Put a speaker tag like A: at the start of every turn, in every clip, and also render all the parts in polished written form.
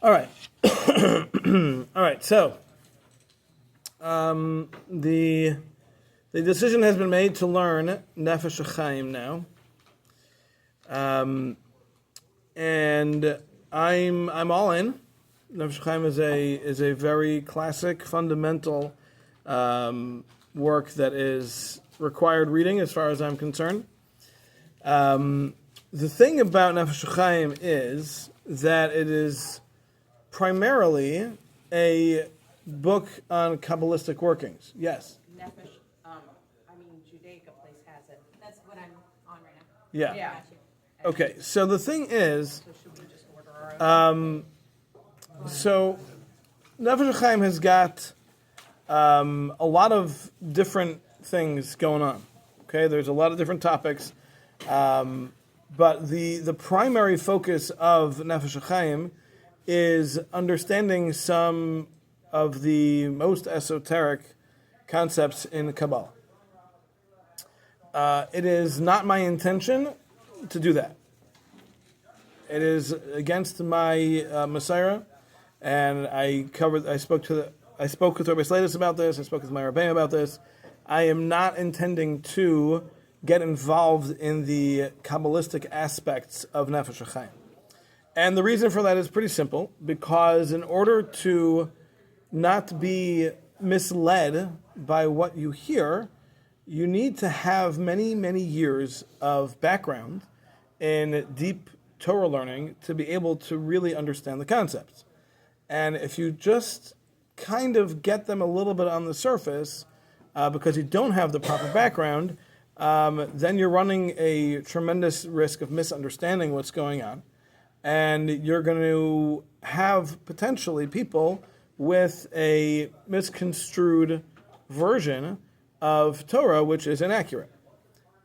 A: All right. All right. So the decision has been made to learn Nefesh Hachaim now, and I'm all in. Nefesh Hachaim is a very classic, fundamental work that is required reading as far as I'm concerned. The thing about Nefesh Hachaim is that it is primarily a book on Kabbalistic workings. Yes?
B: Nefesh, Judaica place has it.
C: That's what I'm on right now.
A: Yeah.
B: Yeah.
A: Okay, so the thing is,
B: So should we just order our own?
A: so Nefesh Hachaim has got a lot of different things going on. Okay, there's a lot of different topics, but the primary focus of Nefesh Hachaim is understanding some of the most esoteric concepts in Kabbalah. It is not my intention to do that. It is against my Messiah, and I spoke with Rabbi Slatus about this. I spoke with my Rebbeim about this. I am not intending to get involved in the Kabbalistic aspects of Nefesh Hachaim. And the reason for that is pretty simple, because in order to not be misled by what you hear, you need to have many, many years of background in deep Torah learning to be able to really understand the concepts. And if you just kind of get them a little bit on the surface, because you don't have the proper background, then you're running a tremendous risk of misunderstanding what's going on. And you're going to have potentially people with a misconstrued version of Torah, which is inaccurate.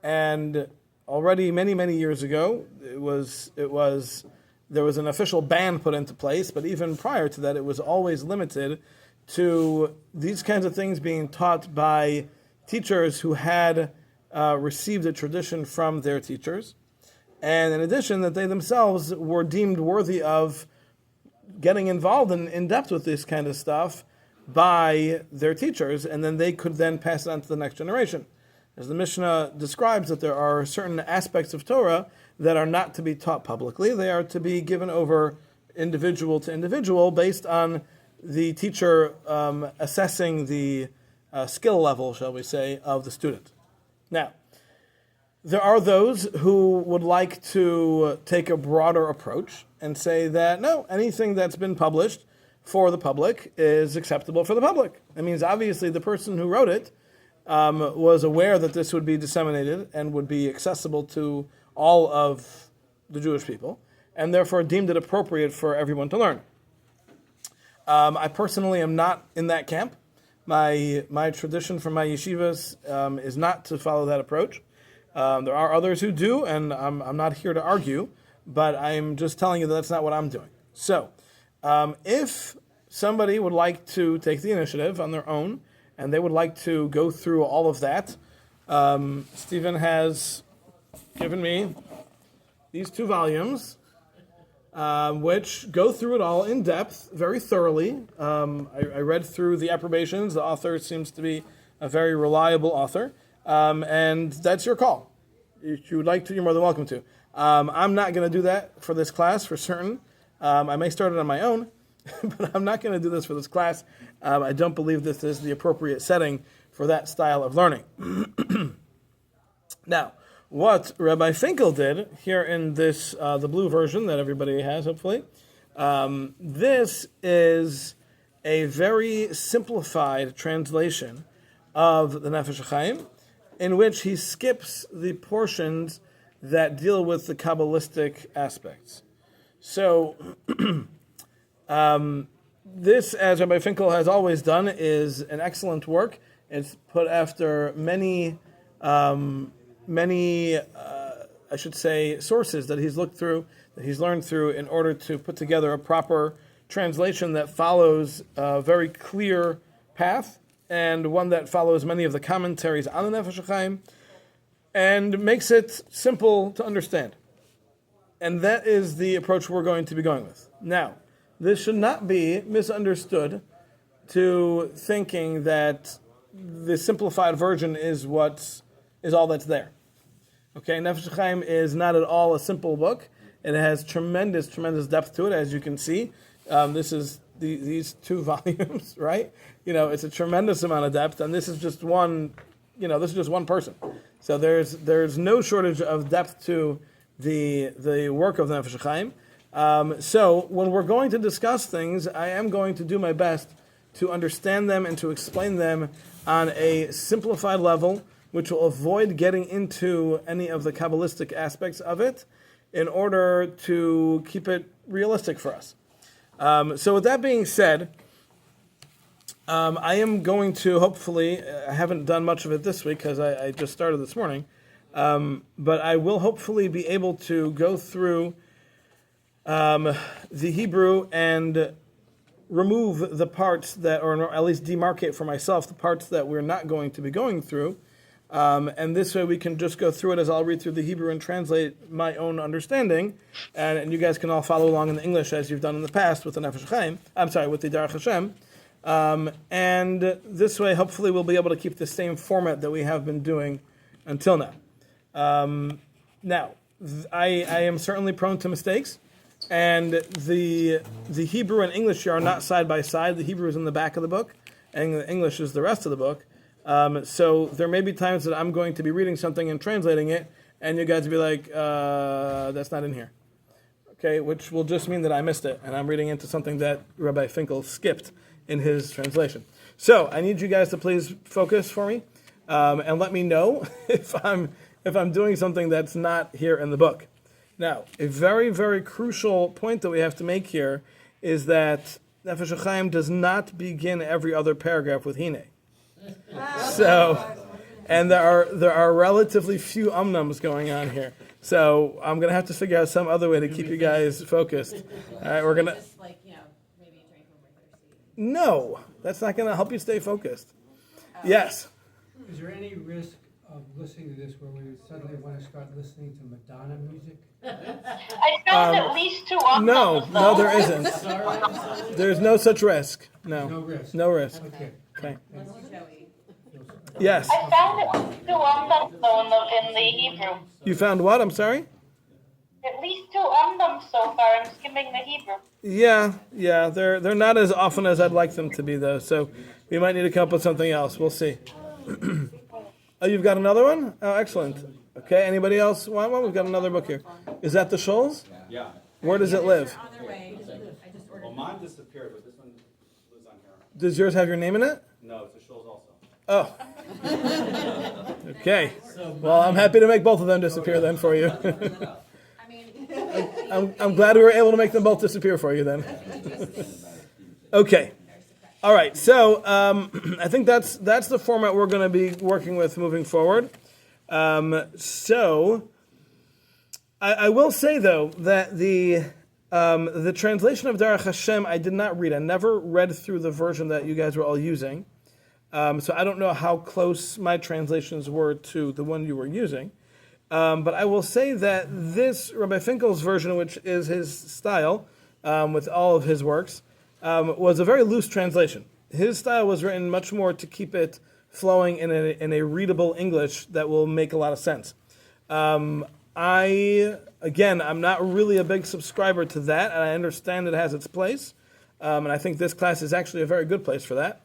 A: And already many, many years ago, there was an official ban put into place, but even prior to that, it was always limited to these kinds of things being taught by teachers who had received a tradition from their teachers. And in addition, that they themselves were deemed worthy of getting involved in depth with this kind of stuff by their teachers, and then they could then pass it on to the next generation. As the Mishnah describes, that there are certain aspects of Torah that are not to be taught publicly. They are to be given over individual to individual based on the teacher assessing the skill level, shall we say, of the student. Now, there are those who would like to take a broader approach and say that, no, anything that's been published for the public is acceptable for the public. That means obviously the person who wrote it was aware that this would be disseminated and would be accessible to all of the Jewish people, and therefore deemed it appropriate for everyone to learn. I personally am not in that camp. My tradition from my yeshivas is not to follow that approach. There are others who do, and I'm not here to argue, but I'm just telling you that that's not what I'm doing. So, if somebody would like to take the initiative on their own, and they would like to go through all of that, Stephen has given me these 2 volumes, which go through it all in depth, very thoroughly. I read through the approbations. The author seems to be a very reliable author. And that's your call. If you would like to, you're more than welcome to. I'm not going to do that for this class for certain. I may start it on my own, but I'm not going to do this for this class. I don't believe this is the appropriate setting for that style of learning. Now, what Rabbi Finkel did here in this, the blue version that everybody has, hopefully, this is a very simplified translation of the Nefesh Hachaim, in which he skips the portions that deal with the Kabbalistic aspects. So, this, as Rabbi Finkel has always done, is an excellent work. It's put after many, I should say, sources that he's looked through, that he's learned through, in order to put together a proper translation that follows a very clear path, and one that follows many of the commentaries on the Nefesh Hachaim, and makes it simple to understand. And that is the approach we're going to be going with. Now, this should not be misunderstood to thinking that the simplified version is all that's there. Okay, Nefesh Hachaim is not at all a simple book. It has tremendous depth to it, as you can see. This is these 2 volumes, right? It's a tremendous amount of depth, and this is just one. This is just one person. So there's no shortage of depth to the work of Nefesh Hachaim. So when we're going to discuss things, I am going to do my best to understand them and to explain them on a simplified level, which will avoid getting into any of the Kabbalistic aspects of it in order to keep it realistic for us. So with that being said, I am going to hopefully, I haven't done much of it this week because I just started this morning, but I will hopefully be able to go through the Hebrew and remove the parts that, or at least demarcate for myself the parts that we're not going to be going through. And this way we can just go through it as I'll read through the Hebrew and translate my own understanding, and you guys can all follow along in the English as you've done in the past with the Nefesh Hachaim, with the Derech Hashem. And this way, hopefully, we'll be able to keep the same format that we have been doing until now. Now, I am certainly prone to mistakes, and the Hebrew and English here are not side by side. The Hebrew is in the back of the book, and the English is the rest of the book. So there may be times that I'm going to be reading something and translating it, and you guys will be like, that's not in here. Okay, which will just mean that I missed it, and I'm reading into something that Rabbi Finkel skipped in his translation. So I need you guys to please focus for me, and let me know if I'm doing something that's not here in the book. Now, a very, very crucial point that we have to make here is that Nefesh Hachaim does not begin every other paragraph with Hine. So, and there are relatively few umnums going on here. So I'm gonna have to figure out some other way to keep you guys focused. All right, we're gonna.
C: Just maybe drink when we're thirsty.
A: No, that's not gonna help you stay focused. Yes.
D: Is there any risk of listening to this where we suddenly want to start listening to Madonna music?
E: I found at least 2 umnums.
A: No, there isn't. There's no such risk.
D: No risk.
A: No risk.
D: Okay.
A: Okay.
C: Joey.
A: Yes.
E: I found at least 2 umnums though in the Hebrew.
A: You found what? I'm sorry?
E: At least 2 umnums so far. I'm skimming the Hebrew.
A: Yeah. They're not as often as I'd like them to be though. So we might need to come up with something else. We'll see. Oh, you've got another one? Oh, excellent. Okay. Anybody else want one? We've got another book here. Is that the Shoals?
F: Yeah.
A: Where does it live?
C: On their way. I just ordered.
F: Well, mine disappeared, but this one lives on here.
A: Does yours have your name in it?
F: No, it's a Shoals also.
A: Oh. Okay. Well, I'm happy to make both of them disappear then for you.
C: I mean,
A: I'm glad we were able to make them both disappear for you then. Okay. All right. So I think that's the format we're going to be working with moving forward. So I will say though that the translation of Derech Hashem I did not read. I never read through the version that you guys were all using. So I don't know how close my translations were to the one you were using. But I will say that this Rabbi Finkel's version, which is his style with all of his works, was a very loose translation. His style was written much more to keep it flowing in a readable English that will make a lot of sense. I'm not really a big subscriber to that, and I understand it has its place. And I think this class is actually a very good place for that.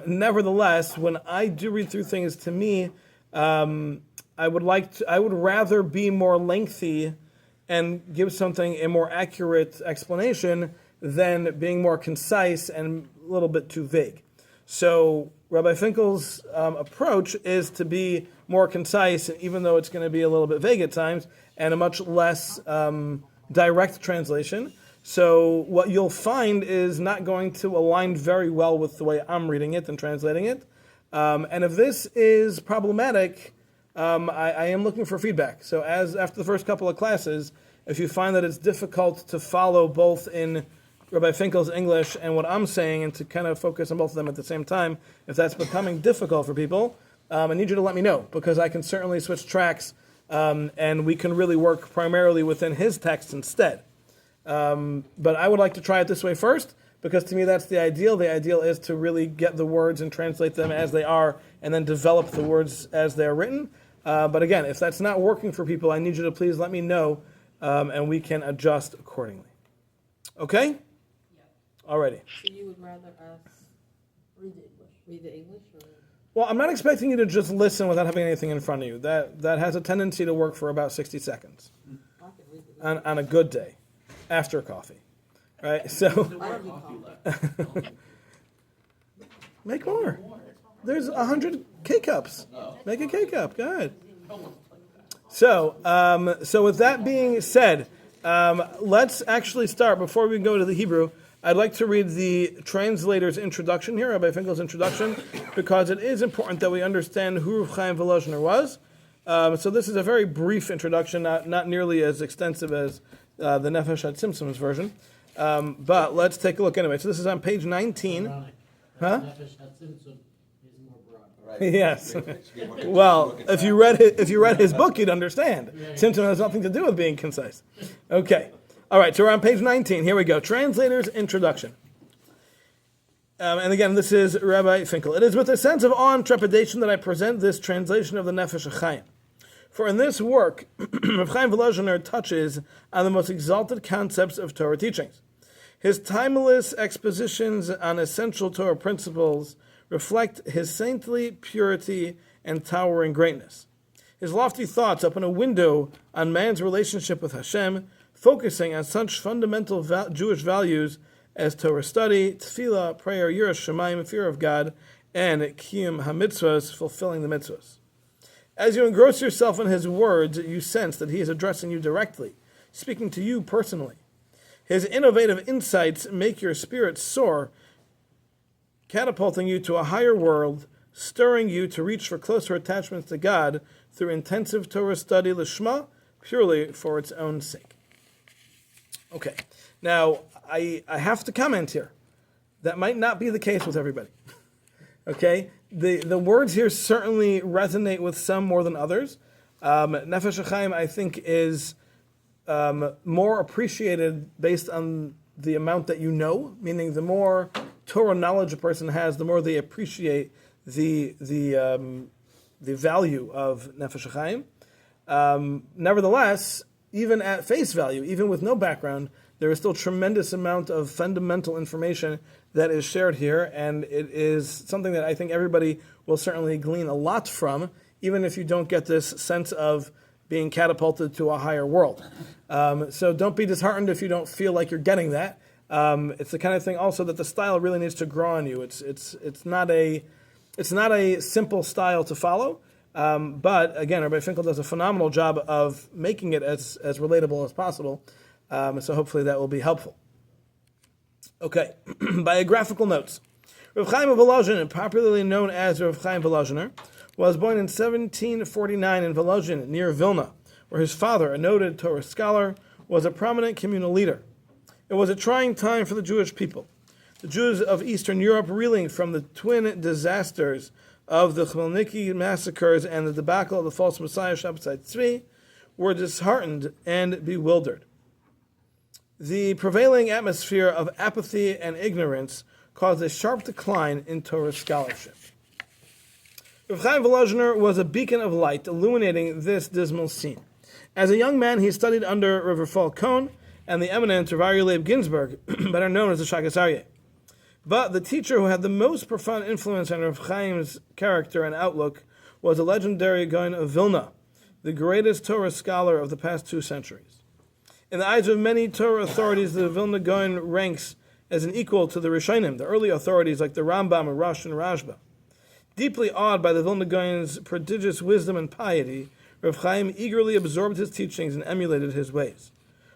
A: Nevertheless, when I do read through things, to me, I would rather be more lengthy and give something a more accurate explanation than being more concise and a little bit too vague. So Rabbi Finkel's approach is to be more concise, even though it's going to be a little bit vague at times, and a much less direct translation. So what you'll find is not going to align very well with the way I'm reading it and translating it. And if this is problematic, I am looking for feedback. So after the first couple of classes, if you find that it's difficult to follow both in Rabbi Finkel's English and what I'm saying and to kind of focus on both of them at the same time, if that's becoming difficult for people, I need you to let me know, because I can certainly switch tracks and we can really work primarily within his text instead. But I would like to try it this way first, because to me that's the ideal. The ideal is to really get the words and translate them as they are, and then develop the words as they are written. But again, if that's not working for people, I need you to please let me know, and we can adjust accordingly. Okay? Alrighty.
B: So you would rather us read the English or?
A: Well, I'm not expecting you to just listen without having anything in front of you. That has a tendency to work for about 60 seconds
B: I can read the
A: on a good day, after coffee. Right? So
B: I don't need coffee.
A: make more. There's 100 K-cups. Make a K-cup. Go ahead. So with that being said, let's actually start. Before we go to the Hebrew, I'd like to read the translator's introduction here, Rabbi Finkel's introduction, because it is important that we understand who Rav Chaim Volozhiner was. So this is a very brief introduction, not nearly as extensive as the Nefesh Hachaim's version. But let's take a look anyway. So this is on page 19. Huh? Yes. Well, if you read his book, you'd understand. Tzimtzum has nothing to do with being concise. Okay. All right. So we're on page 19. Here we go. Translator's introduction. And again, this is Rabbi Finkel. It is with a sense of awe and trepidation that I present this translation of the Nefesh Hachaim. For in this work, Rav Chaim Volozhiner touches on the most exalted concepts of Torah teachings. His timeless expositions on essential Torah principles reflect his saintly purity and towering greatness. His lofty thoughts open a window on man's relationship with Hashem, focusing on such fundamental Jewish values as Torah study, tefillah, prayer, yiras shamayim, fear of God, and kiyum hamitzvos, fulfilling the mitzvos. As you engross yourself in his words, you sense that he is addressing you directly, speaking to you personally. His innovative insights make your spirit soar, catapulting you to a higher world, stirring you to reach for closer attachments to God through intensive Torah study, lishma, purely for its own sake. Okay, now I have to comment here. That might not be the case with everybody. Okay, the words here certainly resonate with some more than others. Nefesh Hachaim, I think, is more appreciated based on the amount that you know, meaning the more Torah knowledge a person has, the more they appreciate the value of Nefesh Hachaim. Nevertheless, even at face value, even with no background, there is still tremendous amount of fundamental information that is shared here, and it is something that I think everybody will certainly glean a lot from, even if you don't get this sense of being catapulted to a higher world. So don't be disheartened if you don't feel like you're getting that. It's the kind of thing also that the style really needs to grow on you. It's not a simple style to follow, but again, Rabbi Finkel does a phenomenal job of making it as relatable as possible. So hopefully that will be helpful. Okay, biographical notes. Rav Chaim of Volozhin, popularly known as Rav Chaim Volozhiner, was born in 1749 in Volozhin, near Vilna, where his father, a noted Torah scholar, was a prominent communal leader. It was a trying time for the Jewish people. The Jews of Eastern Europe, reeling from the twin disasters of the Chmielnicki massacres and the debacle of the false Messiah Shabbatai Tzvi, were disheartened and bewildered. The prevailing atmosphere of apathy and ignorance caused a sharp decline in Torah scholarship. Rav Chaim Volozhiner was a beacon of light illuminating this dismal scene. As a young man, he studied under Rav Rafal Cohn and the eminent Rav Aryeh Leib Ginsburg, better known as the Shagas Aryeh. But the teacher who had the most profound influence on Rav Chaim's character and outlook was the legendary Gaon of Vilna, the greatest Torah scholar of the past 2 centuries. In the eyes of many Torah authorities, the Vilna Gaon ranks as an equal to the Rishonim, the early authorities like the Rambam and Rosh and Rashba. Deeply awed by the Vilna Gaon's prodigious wisdom and piety, Rav Chaim eagerly absorbed his teachings and emulated his ways.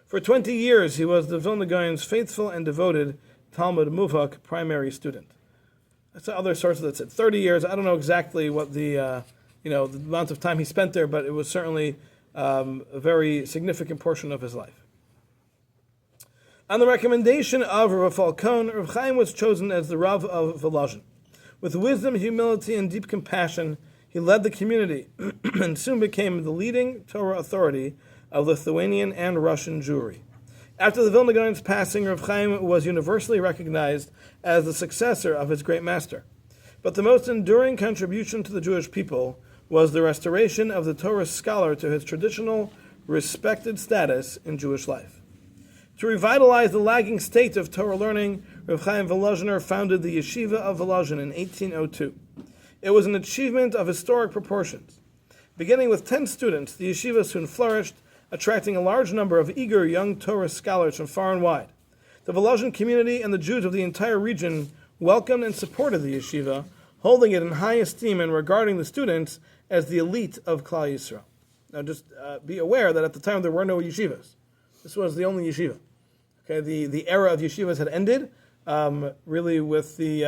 A: For 20 years, he was the Vilna Gaon's faithful and devoted Talmud Muvhak primary student. That's other sources that said 30 years. I don't know exactly what the amount of time he spent there, but it was certainly a very significant portion of his life. On the recommendation of Rav Rafal Cohn, Rav Chaim was chosen as the Rav of Volozhin. With wisdom, humility, and deep compassion, he led the community and soon became the leading Torah authority of Lithuanian and Russian Jewry. After the Vilna Gaon's passing, Rav Chaim was universally recognized as the successor of his great master. But the most enduring contribution to the Jewish people was the restoration of the Torah scholar to his traditional, respected status in Jewish life. To revitalize the lagging state of Torah learning, Rav Chaim Volozhiner founded the Yeshiva of Volozhin in 1802. It was an achievement of historic proportions. Beginning with 10 students, the yeshiva soon flourished, attracting a large number of eager young Torah scholars from far and wide. The Volozhin community and the Jews of the entire region welcomed and supported the yeshiva, holding it in high esteem and regarding the students as the elite of Klal Yisrael. Now just be aware that at the time there were no yeshivas. This was the only yeshiva. Okay, the era of yeshivas had ended, really with the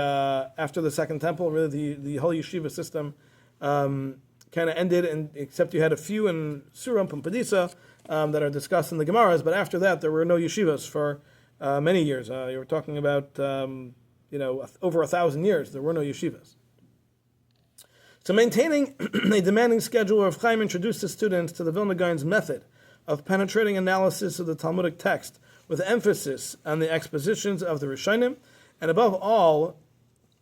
A: after the Second Temple, really the whole yeshiva system kind of ended, and except you had a few in Surah and Pumpadisa that are discussed in the Gemaras, but after that there were no yeshivas for many years. You were talking about over 1,000 years there were no yeshivas. So maintaining a demanding schedule, Rav Chaim introduced his students to the Vilna Gaon's method of penetrating analysis of the Talmudic text with emphasis on the expositions of the Rishonim, and above all,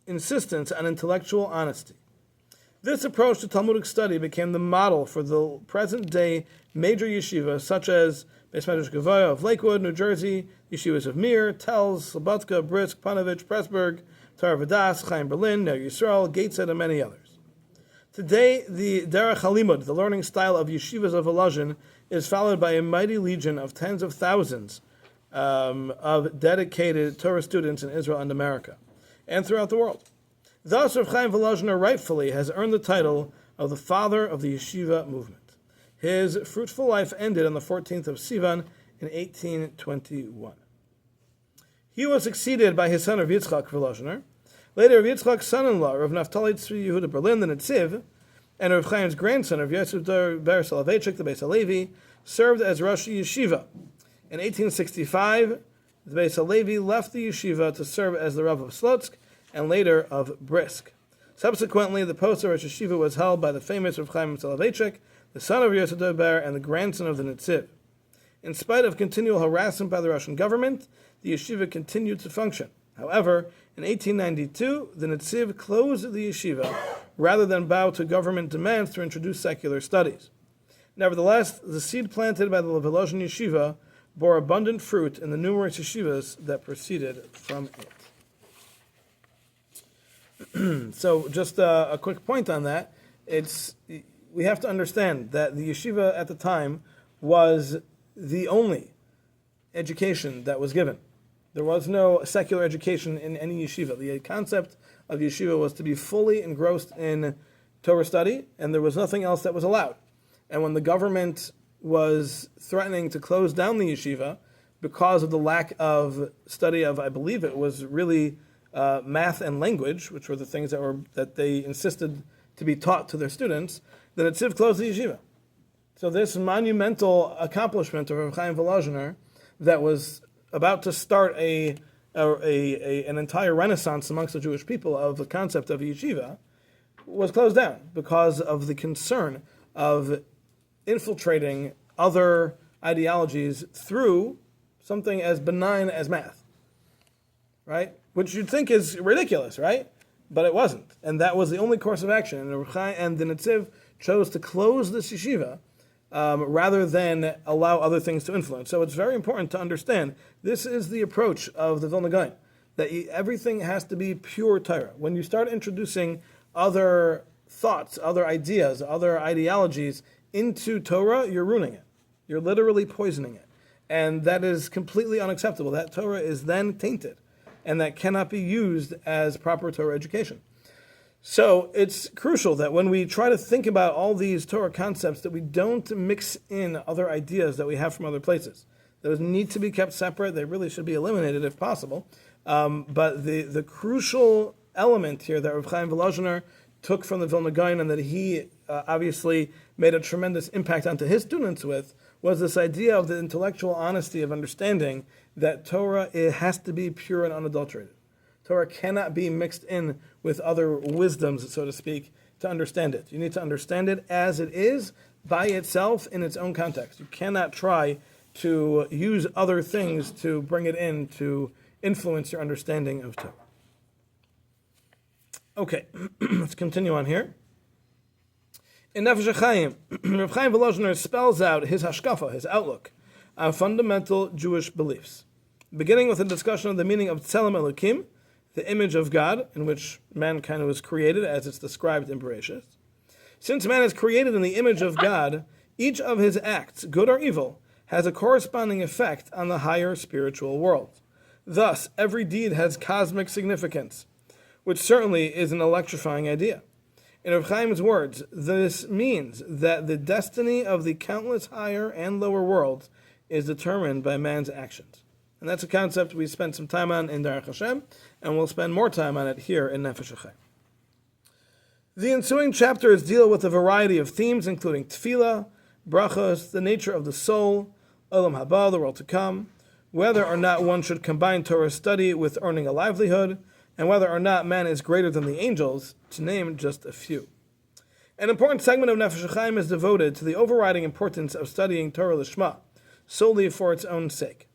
A: insistence on intellectual honesty. This approach to Talmudic study became the model for the present-day major yeshivas, such as Beis Medrash Gavoya of Lakewood, New Jersey, yeshivas of Mir, Telz, Slobodka, Brisk, Panovich, Pressburg, Torah Vodaas, Chaim Berlin, Ner Yisrael, Gateshead, and many others. Today, the Derech HaLimud, the learning style of yeshivas of Volozhin, is followed by a mighty legion of tens of thousands of dedicated Torah students in Israel and America, and throughout the world. Thus, Rav Chaim Volozhiner rightfully has earned the title of the father of the yeshiva movement. His fruitful life ended on the 14th of Sivan in 1821. He was succeeded by his son Rav Yitzchak Volozhiner. Later, Rav Yitzchak's son-in-law, Rav Naftali Tzvi Yehuda Berlin, the Netziv, and Rav Chaim's grandson, Rav Yosef Ber Soloveitchik, the Beis HaLevi, served as Rosh Yeshiva. In 1865, the Beis HaLevi left the yeshiva to serve as the Rav of Slotsk and later of Brisk. Subsequently, the post of Rosh Yeshiva was held by the famous Rav Chaim Soloveitchik, the son of Yosef Ber and the grandson of the Netziv. In spite of continual harassment by the Russian government, the yeshiva continued to function. However, in 1892, the Netziv closed the yeshiva rather than bow to government demands to introduce secular studies. Nevertheless, the seed planted by the Volozhin yeshiva bore abundant fruit in the numerous yeshivas that proceeded from it. So, just a quick point on that. We have to understand that the yeshiva at the time was the only education that was given. There was no secular education in any yeshiva. The concept of yeshiva was to be fully engrossed in Torah study, and there was nothing else that was allowed. And when the government was threatening to close down the yeshiva because of the lack of study of, I believe it was really math and language, which were the things that they insisted to be taught to their students, the Netziv closed the yeshiva. So this monumental accomplishment of Rav Chaim Volozhiner that was about to start an entire renaissance amongst the Jewish people of the concept of yeshiva was closed down because of the concern of infiltrating other ideologies through something as benign as math, right? Which you'd think is ridiculous, right? But it wasn't. And that was the only course of action. And the Netziv chose to close this yeshiva rather than allow other things to influence. So it's very important to understand this is the approach of the Vilna Gaon, that everything has to be pure Torah. When you start introducing other thoughts, other ideas, other ideologies into Torah, you're ruining it. You're literally poisoning it. And that is completely unacceptable. That Torah is then tainted, and that cannot be used as proper Torah education. So it's crucial that when we try to think about all these Torah concepts, that we don't mix in other ideas that we have from other places. Those need to be kept separate. They really should be eliminated if possible. But the crucial element here that Rav Chaim Volozhiner took from the Vilna Gaon, and that he obviously made a tremendous impact onto his students with, was this idea of the intellectual honesty of understanding that Torah, it has to be pure and unadulterated. Torah cannot be mixed in with other wisdoms, so to speak, to understand it. You need to understand it as it is, by itself, in its own context. You cannot try to use other things to bring it in to influence your understanding of Torah. Okay, let's continue on here. In Nefesh Hachaim, Rav Chaim Volozhiner spells out his hashkafa, his outlook, on fundamental Jewish beliefs, beginning with a discussion of the meaning of Tzelem Elokim, the image of God, in which mankind was created, as it's described in Bereshit. Since man is created in the image of God, each of his acts, good or evil, has a corresponding effect on the higher spiritual world. Thus, every deed has cosmic significance, which certainly is an electrifying idea. In Rav Chaim's words, this means that the destiny of the countless higher and lower worlds is determined by man's actions. And that's a concept we spent some time on in Derech Hashem, and we'll spend more time on it here in Nefesh Hachaim. The ensuing chapters deal with a variety of themes, including tefillah, brachos, the nature of the soul, olam haba, the world to come, whether or not one should combine Torah study with earning a livelihood, and whether or not man is greater than the angels, to name just a few. An important segment of Nefesh Hachaim is devoted to the overriding importance of studying Torah Lishma, solely for its own sake.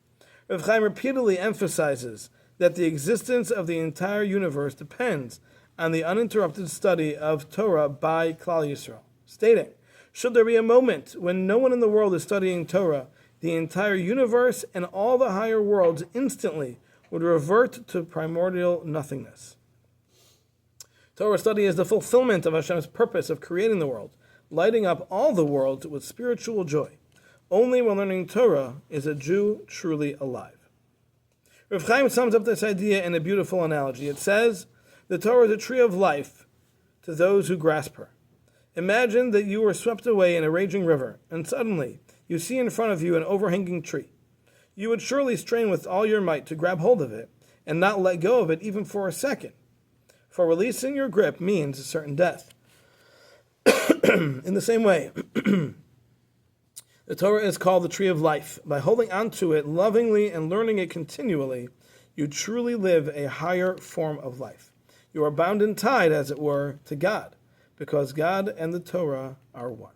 A: Rav Chaim repeatedly emphasizes that the existence of the entire universe depends on the uninterrupted study of Torah by Klal Yisrael, stating, should there be a moment when no one in the world is studying Torah, the entire universe and all the higher worlds instantly would revert to primordial nothingness. Torah study is the fulfillment of Hashem's purpose of creating the world, lighting up all the worlds with spiritual joy. Only when learning Torah is a Jew truly alive. Rav Chaim sums up this idea in a beautiful analogy. It says, the Torah is a tree of life to those who grasp her. Imagine that you were swept away in a raging river, and suddenly you see in front of you an overhanging tree. You would surely strain with all your might to grab hold of it, and not let go of it even for a second. For releasing your grip means a certain death. In the same way, the Torah is called the tree of life. By holding onto it lovingly and learning it continually, you truly live a higher form of life. You are bound and tied, as it were, to God, because God and the Torah are one.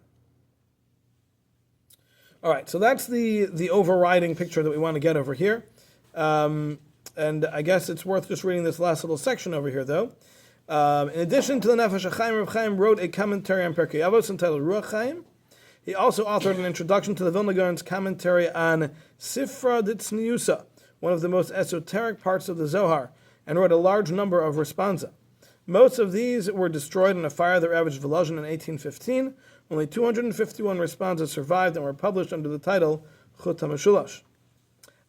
A: All right, so that's the overriding picture that we want to get over here. And I guess it's worth just reading this last little section over here, though. In addition to the Nefesh Hachaim, Rav Chaim wrote a commentary on Pirkei Avos entitled Ruach Chaim. He also authored an introduction to the Vilna Gaon's commentary on Sifra D'Tzniusa, one of the most esoteric parts of the Zohar, and wrote a large number of responsa. Most of these were destroyed in a fire that ravaged Volozhin in 1815. Only 251 responses survived and were published under the title Chut HaMeshulash.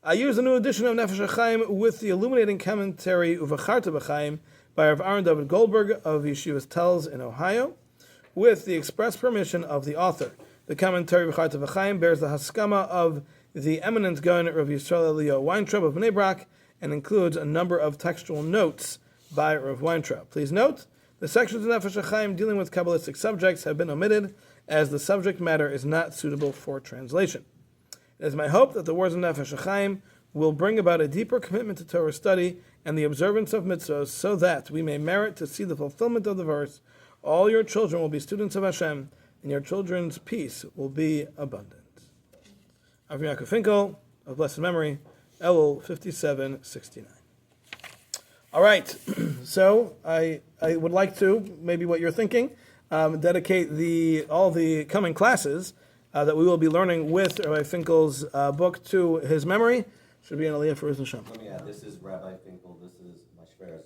A: I use a new edition of Nefesh Hachaim with the illuminating commentary Uvacharta B'Chaim by Rav Aaron David Goldberg of Yeshivas Telz in Ohio, with the express permission of the author. The commentary Uvacharta B'Chaim bears the haskama of the eminent Gaon Rav Yisrael Elio Weintraub of Bnei Brak and includes a number of textual notes by Rav Weintraub. Please note, the sections of Nefesh Hachaim dealing with Kabbalistic subjects have been omitted, as the subject matter is not suitable for translation. It is my hope that the words of Nefesh Hachaim will bring about a deeper commitment to Torah study and the observance of mitzvahs, so that we may merit to see the fulfillment of the verse, all your children will be students of Hashem, and your children's peace will be abundant. Avram Yaakov Finkel, of blessed memory, Elul 5769. All right, so I would like to, maybe what you're thinking, dedicate all the coming classes that we will be learning with Rabbi Finkel's book to his memory. Should be an aliyah for his Hashem.
G: Let me add, this is Rabbi Finkel, this is my Shver's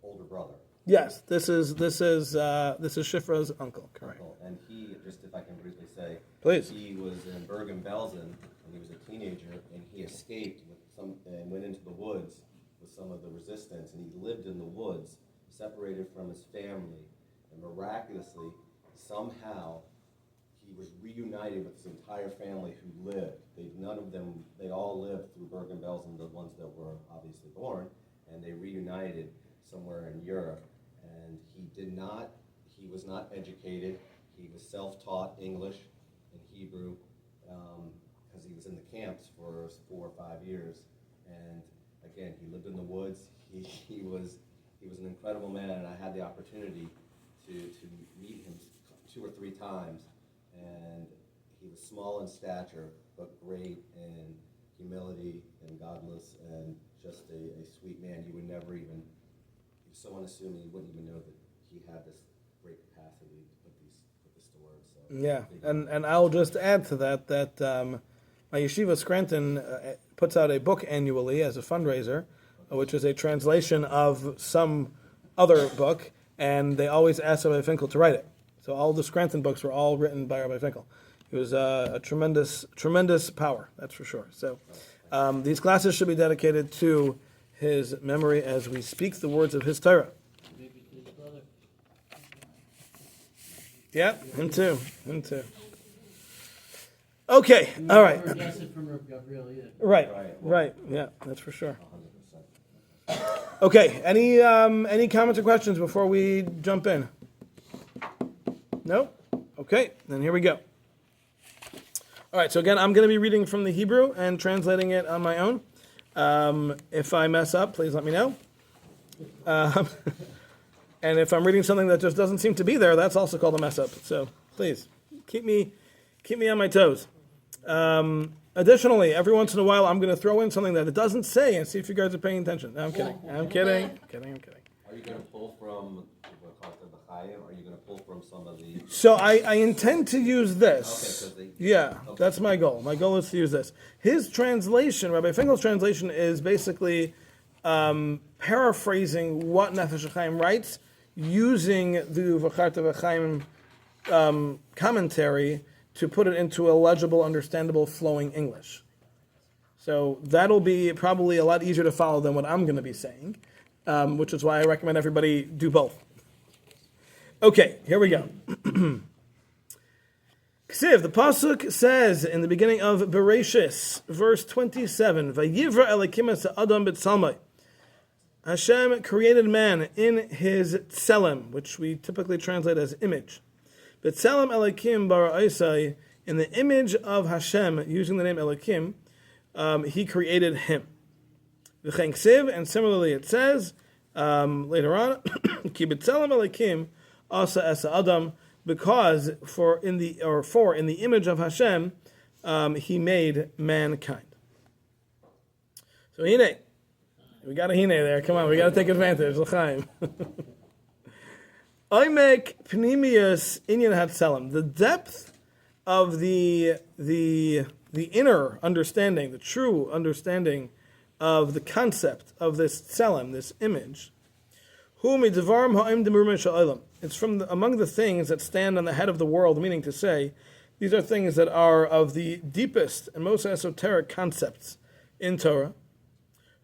G: older brother.
A: Yes, this is Shifra's uncle, correct.
G: And he, just if I can briefly say,
A: Please.
G: He was in Bergen-Belsen when he was a teenager, and he escaped and went into the woods with some of the resistance, and he lived in the woods, separated from his family, and miraculously, somehow, he was reunited with his entire family who lived. They all lived through Bergen-Belsen, the ones that were obviously born, and they reunited somewhere in Europe. And he was not educated. He was self-taught English and Hebrew, because he was in the camps for 4 or 5 years. And again, he lived in the woods. He was an incredible man, and I had the opportunity to meet him 2 or 3 times. And he was small in stature, but great in humility and godless and just a sweet man. You would never even, if someone assumed, you wouldn't even know that he had this great capacity to put this to words. So
A: Yeah, and I'll just add to that my yeshiva Scranton puts out a book annually as a fundraiser, which is a translation of some other book, and they always ask Rabbi Finkel to write it. So all the Scranton books were all written by Rabbi Finkel. He was a tremendous power, that's for sure. So these classes should be dedicated to his memory as we speak the words of his Torah.
H: Maybe to his brother.
A: Yeah, him too. Okay, all right.
H: Never guess it from Reb Gabriel either.
A: Right. Yeah, that's for sure.
G: 100%.
A: Okay, any comments or questions before we jump in? No? Okay, then here we go. All right, so again, I'm going to be reading from the Hebrew and translating it on my own. If I mess up, please let me know. And if I'm reading something that just doesn't seem to be there, that's also called a mess up. So please, keep me on my toes. Additionally, every once in a while, I'm going to throw in something that it doesn't say and see if you guys are paying attention. No, I'm kidding. I'm kidding.
G: Are you going to pull from the Chaim? Are you going to pull from some of the?
A: So I intend to use this.
G: Okay,
A: Yeah, that's my goal. My goal is to use this. His translation, Rabbi Finkel's translation, is basically paraphrasing what Nefesh Hachaim writes using the V'charta V'chaim commentary to put it into a legible, understandable, flowing English. So that'll be probably a lot easier to follow than what I'm going to be saying, which is why I recommend everybody do both. Okay, here we go. Ksiv, the pasuk says in the beginning of Bereshis, verse 27, Vayivra Elokim es Adam b'tzalmai. Hashem created man in his tselem, which we typically translate as image. B'tselem Elokim bara Isai, in the image of Hashem, using the name Elokim, he created him. V'chein ksiv, and similarly it says later on, Ki b'tselem Elokim asa es Adam, because in the image of Hashem, he made mankind. So hine, we got a hine there. Come on, we got to take advantage. L'chaim. Oimek pnimius inyan hatzelem. The depth of the inner understanding, the true understanding of the concept of this tzelem, this image. Hu midvarim ha'im demurim sha'olam. It's from among the things that stand on the head of the world, meaning to say, these are things that are of the deepest and most esoteric concepts in Torah.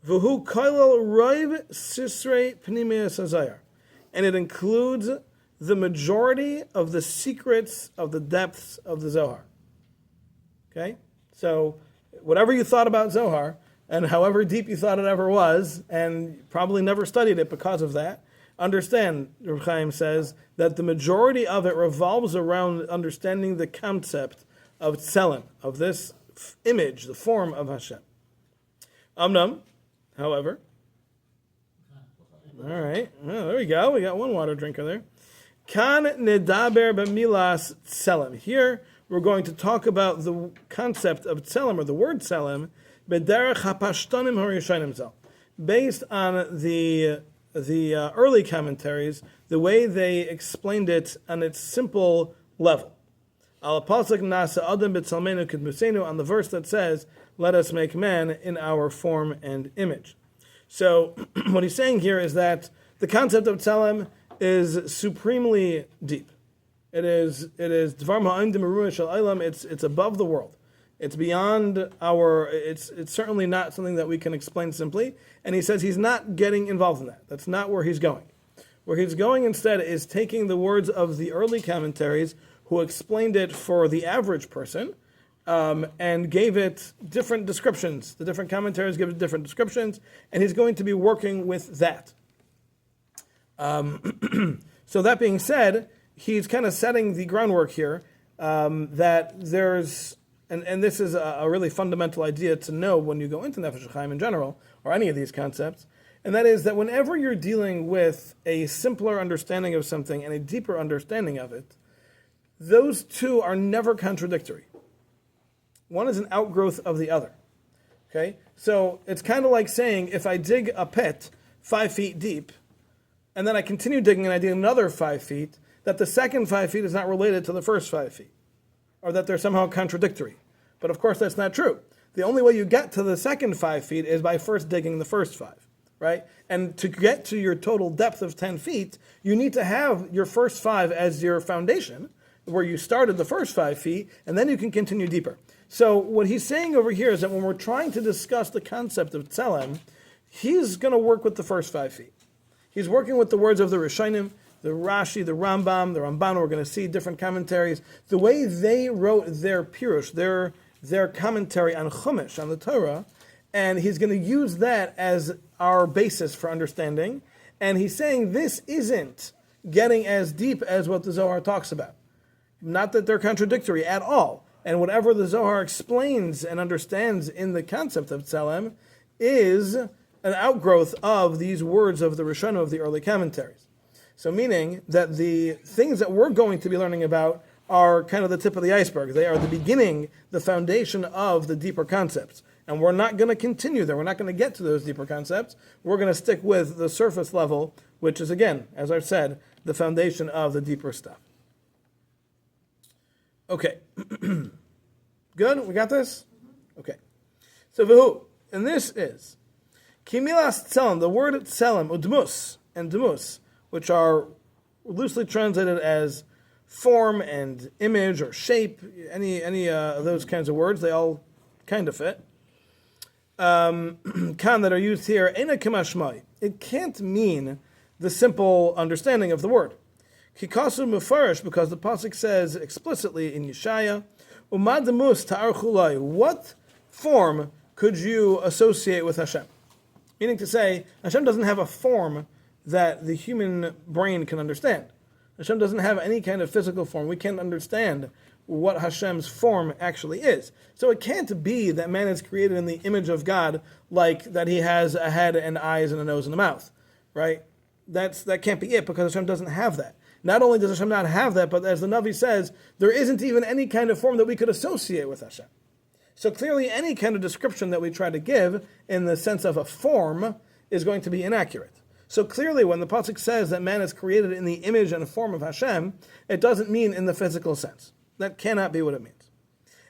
A: V'hu koilel roiv sisrei pnimius hazayar. And it includes the majority of the secrets of the depths of the Zohar. Okay? So, whatever you thought about Zohar, and however deep you thought it ever was, and probably never studied it because of that, understand, Reb Chaim says, that the majority of it revolves around understanding the concept of tselem, of this image, the form of Hashem. Amnam, however, all right, well, there we go. We got one water drinker there. Kan nedaber b'milas tselem. Here we're going to talk about the concept of tselem, or the word tselem, b'derech hapashtanim harishayim zel, based on the early commentaries, the way they explained it on its simple level. Al pasuk nasa adam b'tzelmenu k'dmusenu, on the verse that says, "Let us make man in our form and image." So, what he's saying here is that the concept of tzelem is supremely deep. It is dvar ma'im demeruah shel olam. It's above the world. It's beyond our. It's certainly not something that we can explain simply. And he says he's not getting involved in that. That's not where he's going. Where he's going instead is taking the words of the early commentaries who explained it for the average person, and gave it different descriptions. The different commentaries give it different descriptions, and he's going to be working with that. So that being said, he's kind of setting the groundwork here that there's, and this is a really fundamental idea to know when you go into Nefesh Hachaim in general, or any of these concepts, and that is that whenever you're dealing with a simpler understanding of something and a deeper understanding of it, those two are never contradictory. One is an outgrowth of the other. Okay? So it's kind of like saying if I dig a pit 5 feet deep, and then I continue digging and I dig another 5 feet, that the second 5 feet is not related to the first 5 feet, or that they're somehow contradictory. But of course that's not true. The only way you get to the second 5 feet is by first digging the first 5, right? And to get to your total depth of 10 feet, you need to have your first 5 as your foundation, where you started the first 5 feet, and then you can continue deeper. So what he's saying over here is that when we're trying to discuss the concept of tselem, he's going to work with the first 5 feet. He's working with the words of the Rishonim, the Rashi, the Rambam, the Ramban. We're going to see different commentaries. The way they wrote their pirush, their commentary on Chumash, on the Torah, and he's going to use that as our basis for understanding. And he's saying this isn't getting as deep as what the Zohar talks about. Not that they're contradictory at all. And whatever the Zohar explains and understands in the concept of tselem is an outgrowth of these words of the Rishonim of the early commentaries. So meaning that the things that we're going to be learning about are kind of the tip of the iceberg. They are the beginning, the foundation of the deeper concepts. And we're not going to continue there. We're not going to get to those deeper concepts. We're going to stick with the surface level, which is, again, as I've said, the foundation of the deeper stuff. Okay. Good? We got this? Okay. So, v'hu, and this is, Kimilas tselem, the word tselem, udmus, and dmus, which are loosely translated as form and image or shape, any of those kinds of words, they all kind of fit. Kan that are used here, ena kimashmai. It can't mean the simple understanding of the word. Kikasu mufarish, because the pasuk says explicitly in Yeshaya, umad demus ta'archulai. What form could you associate with Hashem? Meaning to say, Hashem doesn't have a form that the human brain can understand. Hashem doesn't have any kind of physical form. We can't understand what Hashem's form actually is. So it can't be that man is created in the image of God, like that he has a head and eyes and a nose and a mouth, right? That can't be it, because Hashem doesn't have that. Not only does Hashem not have that, but as the Navi says, there isn't even any kind of form that we could associate with Hashem. So clearly any kind of description that we try to give in the sense of a form is going to be inaccurate. So clearly when the pasuk says that man is created in the image and form of Hashem, it doesn't mean in the physical sense. That cannot be what it means.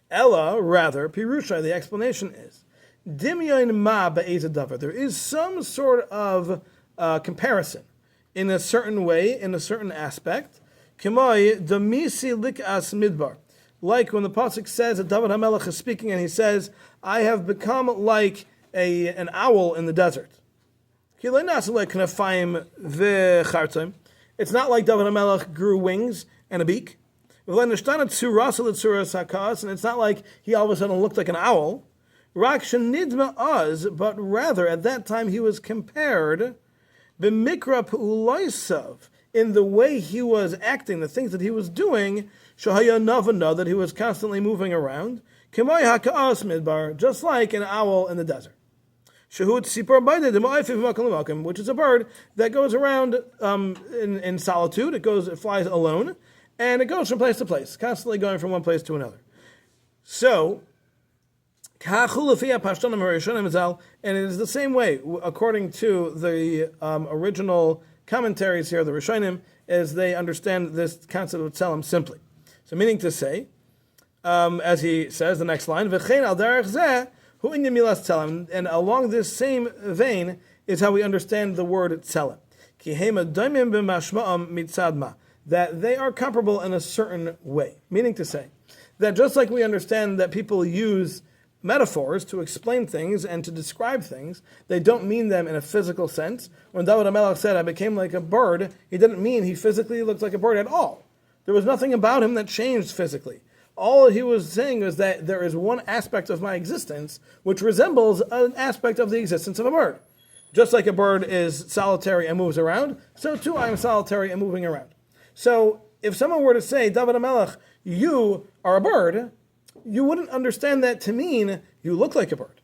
A: Ella, rather, Pirusha, the explanation is, Dimyon ma be'ezah davar. There is some sort of comparison in a certain way, in a certain aspect. K'moi damisi likas midbar. Like when the pasuk says that David HaMelech is speaking and he says, I have become like an owl in the desert. It's not like David HaMelech grew wings and a beak. And it's not like he all of a sudden looked like an owl. But rather at that time he was compared in the way he was acting, the things that he was doing, that he was constantly moving around, just like an owl in the desert. Which is a bird that goes around in solitude. It flies alone, and it goes from place to place, constantly going from one place to another. So, and it is the same way, according to the original commentaries here, the Rishonim, as they understand this concept of tselem simply. So meaning to say, as he says, the next line, and along this same vein is how we understand the word tselem. That they are comparable in a certain way. Meaning to say, that just like we understand that people use metaphors to explain things and to describe things, they don't mean them in a physical sense. When David HaMelech said, I became like a bird, he didn't mean he physically looked like a bird at all. There was nothing about him that changed physically. All he was saying was that there is one aspect of my existence which resembles an aspect of the existence of a bird. Just like a bird is solitary and moves around, so too I am solitary and moving around. So if someone were to say, David HaMelech, you are a bird, you wouldn't understand that to mean you look like a bird,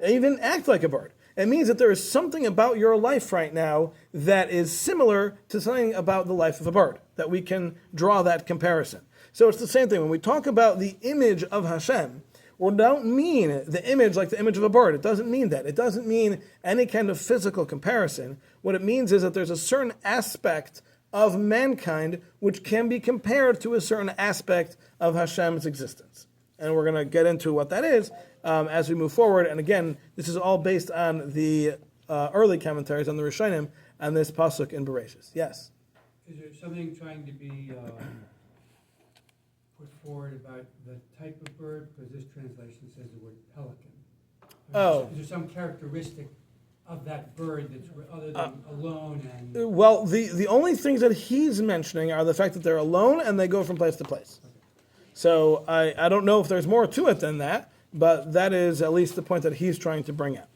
A: even act like a bird. It means that there is something about your life right now that is similar to something about the life of a bird, that we can draw that comparison. So it's the same thing. When we talk about the image of Hashem, or don't mean the image like the image of a bird. It doesn't mean that. It doesn't mean any kind of physical comparison. What it means is that there's a certain aspect of mankind which can be compared to a certain aspect of Hashem's existence. And we're going to get into what that is as we move forward. And again, this is all based on the early commentaries on the Rishonim and this pasuk in Bereshis. Yes?
D: Is there something trying to be put forward about the type of bird? Because this translation says the word pelican.
A: Oh.
D: Is there some characteristic of that bird that's other than alone and...
A: Well, the only things that he's mentioning are the fact that they're alone and they go from place to place. So I don't know if there's more to it than that, but that is at least the point that he's trying to bring out.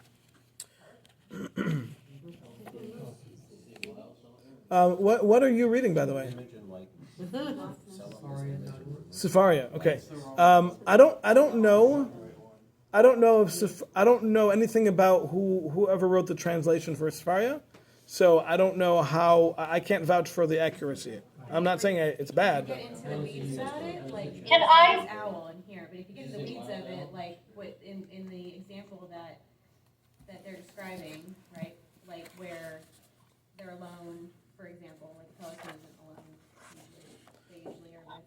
A: What are you reading, by the way?
G: Image and likeness.
A: Sefaria. Okay. I don't know. I don't know anything about whoever wrote the translation for Sefaria, so I don't know how. I can't vouch for the accuracy. I'm not saying it's bad.
C: Get into the weeds about it, like
E: Can I-
C: there's owl in here, but if you get into the weeds of it, like what in the example that they're describing, right? Like where they're alone, for example, like a pelican isn't alone. They usually are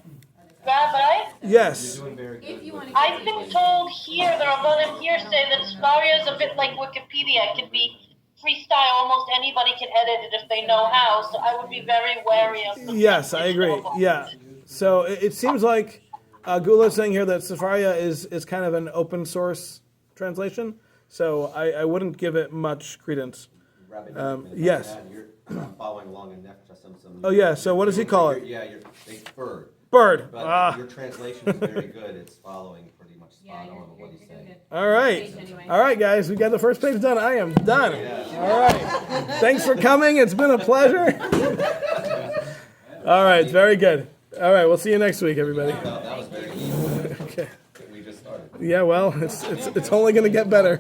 C: with other
E: Rabbi?
A: Yes.
G: You're doing very good.
C: If you want to.
E: I've been told here, there are a lot of hearsay that Sparia is a bit like Wikipedia. It can be freestyle, almost anybody can edit it if they know how, so I would be very wary of them.
A: Yes, I agree. Yeah. So it seems like Gula is saying here that Sefaria is kind of an open source translation. So I wouldn't give it much credence.
G: Rabbi,
A: yes.
G: You're following along in Nefesh Hachaim.
A: Oh yeah. So what does he call it?
G: Yeah, it's bird.
A: Bird.
G: But your translation is very good. It's following pretty much
C: Yeah,
G: spot
C: you're,
G: on what he's
C: doing
G: saying.
C: good.
A: All right.
C: Page anyway.
A: All right, guys. We got the first page done. I am done. All right. Thanks for coming. It's been a pleasure. All right. Very good. All right. We'll see you next week, everybody.
G: No, that was very easy.
A: Okay.
G: We just started.
A: Yeah. Well, it's only going to get better.